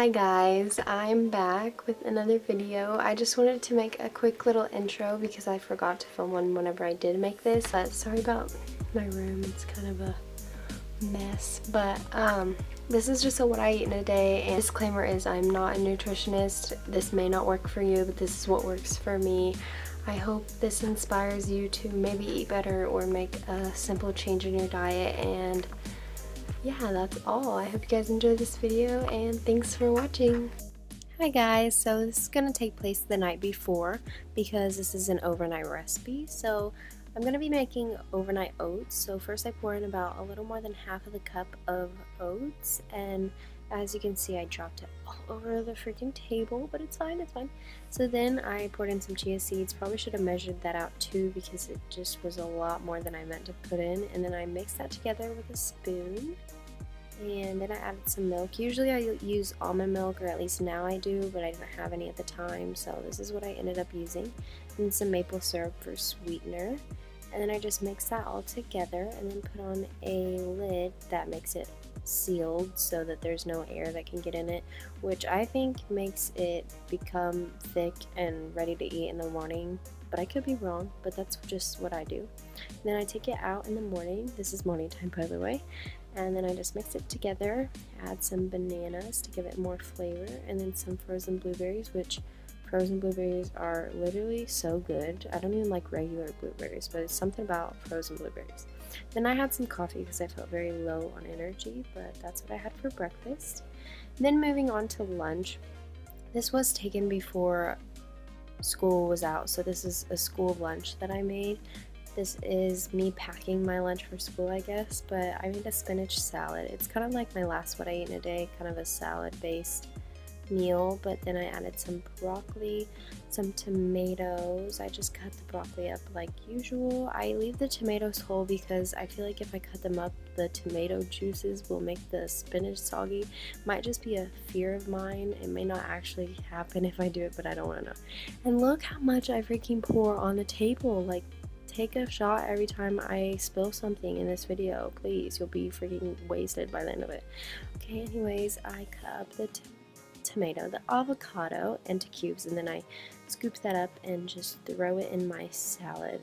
Hi guys, I'm back with another video. I just wanted to make a quick little intro because I forgot to film one whenever I did make this. But sorry about my room, it's kind of a mess. But this is just a what I eat in a day, and disclaimer is I'm not a nutritionist. This may not work for you, but this is what works for me. I hope this inspires you to maybe eat better or make a simple change in your diet. And yeah, that's all. I hope you guys enjoyed this video, and thanks for watching. Hi guys, so this is going to take place the night before because this is an overnight recipe. So I'm going to be making overnight oats. So first I pour in about a little more than half of the cup of oats, and as you can see I dropped it all over the freaking table, but it's fine, it's fine. So then I poured in some chia seeds. Probably should have measured that out too because it just was a lot more than I meant to put in. And then I mixed that together with a spoon. And then I added some milk. Usually I use almond milk, or at least now I do, but I didn't have any at the time, so this is what I ended up using. And some maple syrup for sweetener. And then I just mix that all together and then put on a lid that makes it sealed so that there's no air that can get in it, which I think makes it become thick and ready to eat in the morning, but I could be wrong, but that's just what I do. And then I take it out in the morning. This is morning time, by the way. And then I just mix it together, add some bananas to give it more flavor, and then some frozen blueberries, which frozen blueberries are literally so good. I don't even like regular blueberries, but it's something about frozen blueberries. Then I had some coffee because I felt very low on energy, but that's what I had for breakfast. And then moving on to lunch. This was taken before school was out, so this is a school lunch that I made. This is me packing my lunch for school, I guess, but I made a spinach salad. It's kind of like my last what I eat in a day, kind of a salad-based meal, but then I added some broccoli, some tomatoes. I just cut the broccoli up like usual. I leave the tomatoes whole because I feel like if I cut them up, the tomato juices will make the spinach soggy. Might just be a fear of mine. It may not actually happen if I do it, but I don't want to know. And look how much I freaking pour on the table. Like, take a shot every time I spill something in this video, please. You'll be freaking wasted by the end of it. Okay, anyways, I cut up the tomato, the avocado into cubes, and then I scoop that up and just throw it in my salad.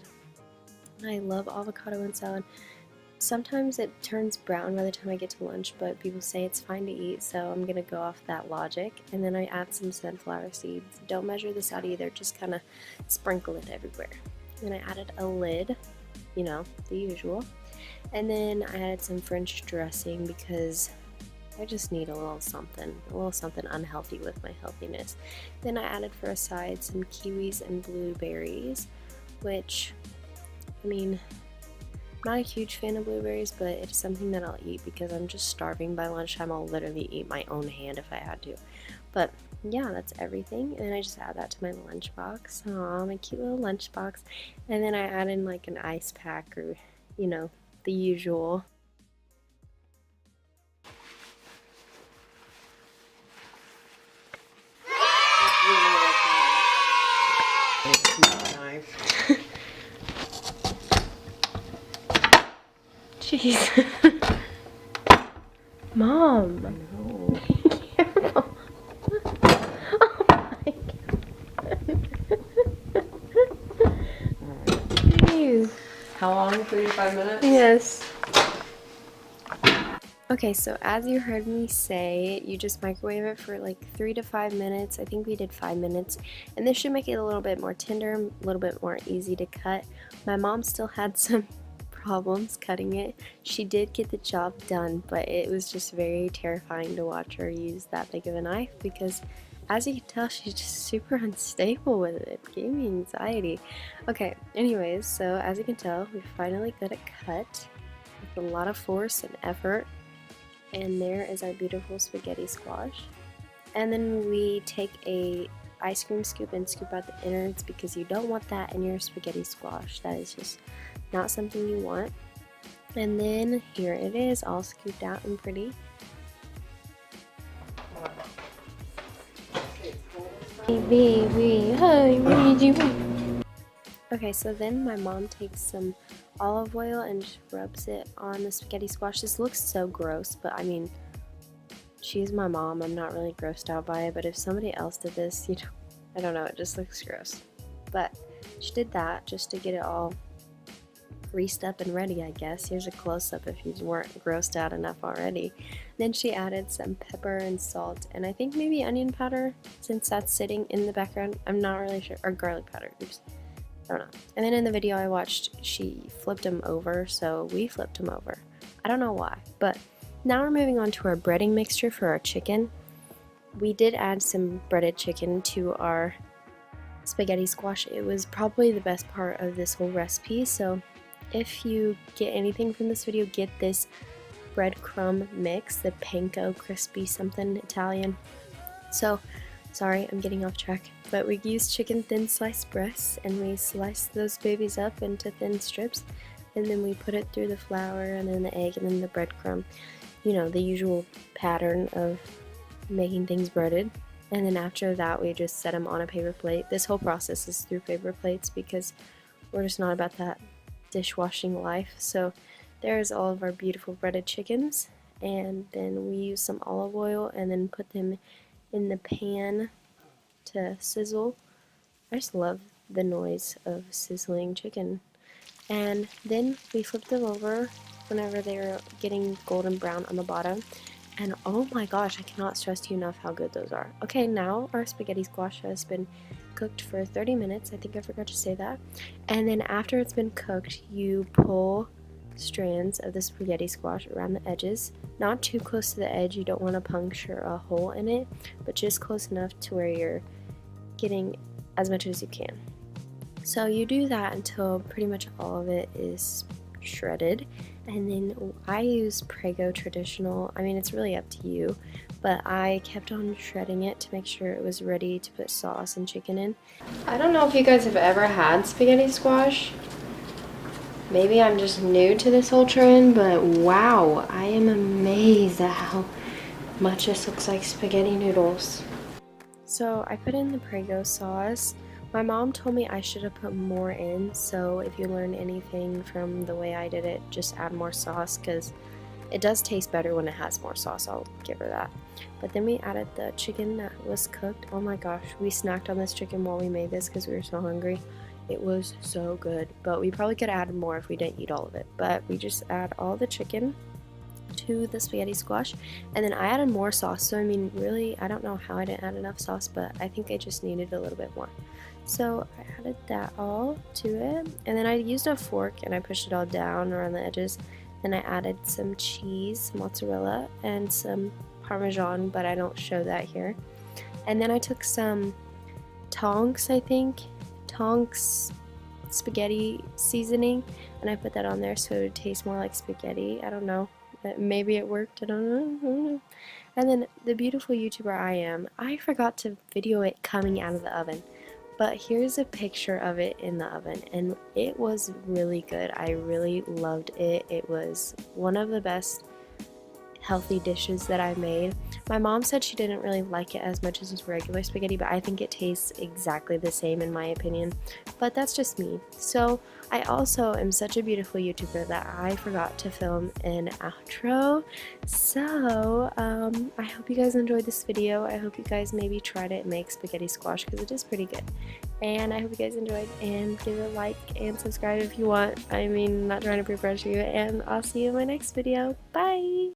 I love avocado in salad. Sometimes it turns brown by the time I get to lunch, but people say it's fine to eat, so I'm gonna go off that logic. And then I add some sunflower seeds. Don't measure this out either, just kind of sprinkle it everywhere. Then I added a lid, you know, the usual. And then I added some French dressing because I just need a little something unhealthy with my healthiness. Then I added for a side some kiwis and blueberries, which, I mean, I'm not a huge fan of blueberries, but it's something that I'll eat because I'm just starving by lunchtime. I'll literally eat my own hand if I had to. But yeah, that's everything. And then I just add that to my lunchbox. Aw, my cute little lunchbox. And then I add in like an ice pack, or, you know, the usual. Jeez. Mom. No. Careful. Oh my God. Jeez. How long? 3 to 5 minutes? Yes. Okay, so as you heard me say, you just microwave it for like 3 to 5 minutes. I think we did 5 minutes. And this should make it a little bit more tender, a little bit more easy to cut. My mom still had some problems cutting it. She did get the job done, but it was just very terrifying to watch her use that big of a knife because, as you can tell, she's just super unstable with it. It gave me anxiety. Okay, anyways, so as you can tell, we finally got it cut with a lot of force and effort. And there is our beautiful spaghetti squash. And then we take a ice cream scoop and scoop out the innards because you don't want that in your spaghetti squash. That is just not something you want. And then here it is, all scooped out and pretty. Okay, so then my mom takes some olive oil and just rubs it on the spaghetti squash. This looks so gross, but I mean, she's my mom. I'm not really grossed out by it, but if somebody else did this, you know, I don't know, it just looks gross. But she did that just to get it all greased up and ready, I guess. Here's a close-up if you weren't grossed out enough already. Then she added some pepper and salt, and I think maybe onion powder, since that's sitting in the background. I'm not really sure. Or garlic powder. Oops. I don't know. And then in the video I watched, she flipped them over, so we flipped them over. I don't know why. But now we're moving on to our breading mixture for our chicken. We did add some breaded chicken to our spaghetti squash. It was probably the best part of this whole recipe, so if you get anything from this video, get this breadcrumb mix, the panko crispy something Italian. So, sorry, I'm getting off track, but we used chicken thin sliced breasts, and we sliced those babies up into thin strips, and then we put it through the flour, and then the egg, and then the breadcrumb. You know, the usual pattern of making things breaded. And then after that, we just set them on a paper plate. This whole process is through paper plates because we're just not about that dishwashing life. So there's all of our beautiful breaded chickens, and then we use some olive oil and then put them in the pan to sizzle. I just love the noise of sizzling chicken. And then we flip them over whenever they're getting golden brown on the bottom, and oh my gosh, I cannot stress to you enough how good those are. Okay, now our spaghetti squash has been cooked for 30 minutes. I think I forgot to say that. And then after it's been cooked, you pull strands of the spaghetti squash around the edges. Not too close to the edge, you don't want to puncture a hole in it, but just close enough to where you're getting as much as you can. So you do that until pretty much all of it is shredded. And then I use Prego traditional. I mean, it's really up to you, but I kept on shredding it to make sure it was ready to put sauce and chicken in. I don't know if you guys have ever had spaghetti squash. Maybe I'm just new to this whole trend, but wow, I am amazed at how much this looks like spaghetti noodles. So I put in the Prego sauce. My mom told me I should have put more in, so if you learn anything from the way I did it, just add more sauce, because it does taste better when it has more sauce. I'll give her that. But then we added the chicken that was cooked. Oh my gosh, we snacked on this chicken while we made this because we were so hungry. It was so good, but we probably could have added more if we didn't eat all of it. But we just add all the chicken to the spaghetti squash, and then I added more sauce. So I mean, really, I don't know how I didn't add enough sauce, but I think I just needed a little bit more. So I added that all to it, and then I used a fork and I pushed it all down around the edges. Then I added some cheese, mozzarella, and some Parmesan, but I don't show that here. And then I took some Tonks, I think, Tonks spaghetti seasoning, and I put that on there so it would taste more like spaghetti. I don't know. Maybe it worked. I don't know. And then the beautiful YouTuber I am, I forgot to video it coming out of the oven. But here's a picture of it in the oven, and it was really good. I really loved it. It was one of the best healthy dishes that I made. My mom said she didn't really like it as much as regular spaghetti, but I think it tastes exactly the same in my opinion. But that's just me. So I also am such a beautiful YouTuber that I forgot to film an outro. So I hope you guys enjoyed this video. I hope you guys maybe tried it and make spaghetti squash because it is pretty good. And I hope you guys enjoyed, and give it a like and subscribe if you want. I mean, not trying to pre-pressure you, and I'll see you in my next video. Bye!